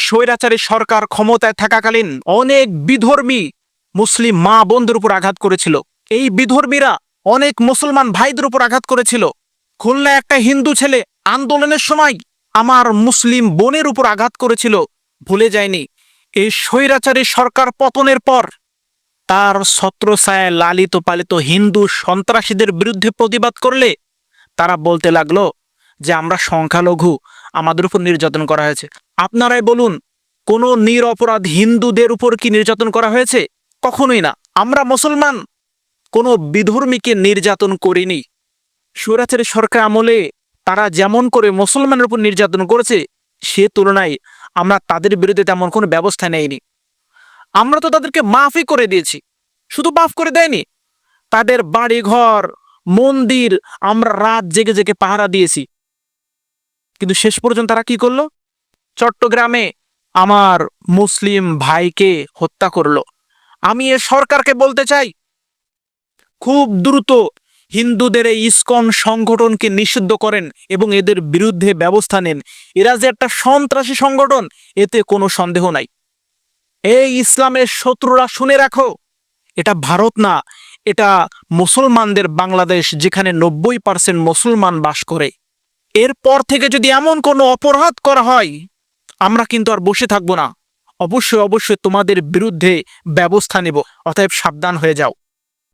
স্বৈরাচারী সরকার ক্ষমতায় থাকাকালীন অনেক বিধর্মী মুসলিম মা বোনদের উপর আঘাত করেছিল। এই বিধর্মীরা অনেক মুসলমান ভাইদের উপর আঘাত করেছিল। খুলনায় একটা হিন্দু ছেলে আন্দোলনের সময় আমার মুসলিম বোনের উপর আঘাত করেছিল, ভুলে যায়নি। এই স্বৈরাচারী সরকার পতনের পর তার ছত্রছায়ায় লালিত পালিত হিন্দু সন্ত্রাসীদের বিরুদ্ধে প্রতিবাদ করলে তারা বলতে লাগলো যে আমরা সংখ্যালঘু, আমাদের উপর নির্যাতন করা হয়েছে। আপনারাই বলুন, কোনো নিরপরাধ হিন্দুদের উপর কি নির্যাতন করা হয়েছে? কখনোই না। আমরা মুসলমান কোনো বিধর্মীকে নির্যাতন করিনি। স্বৈরাচারী সরকার আমলে তারা যেমন করে মুসলমানের উপর নির্যাতন করেছে, সে তুলনায় আমরা তাদের বিরুদ্ধে তেমন কোনো ব্যবস্থা নেইনি। আমরা তো তাদেরকে মাফই করে দিয়েছি। শুধু মাফ করে দেয়নি, তাদের বাড়িঘর মন্দির আমরা রাত জেগে জেগে পাহারা দিয়েছি। কিন্তু শেষ পর্যন্ত তারা কি করলো? চট্টগ্রামে আমার মুসলিম ভাইকে হত্যা করলো। আমি এ সরকারকে বলতে চাই, খুব দ্রুত হিন্দুদের এই ইসকন সংগঠনকে নিষিদ্ধ করেন এবং এদের বিরুদ্ধে ব্যবস্থা নেন। এরা যে একটা সন্ত্রাসী সংগঠন, এতে কোনো সন্দেহ নাই। এই ইসলামের শত্রুরা, শুনে রাখো, এটা ভারত না, এটা মুসলমানদের বাংলাদেশ, যেখানে 90% মুসলমান বাস করে। এরপর থেকে যদি এমন কোনো অপরাধ করা হয়, আমরা কিন্তু আর বসে থাকবো না। অবশ্যই অবশ্যই তোমাদের বিরুদ্ধে ব্যবস্থা নেব। অতএব সাবধান হয়ে যাও।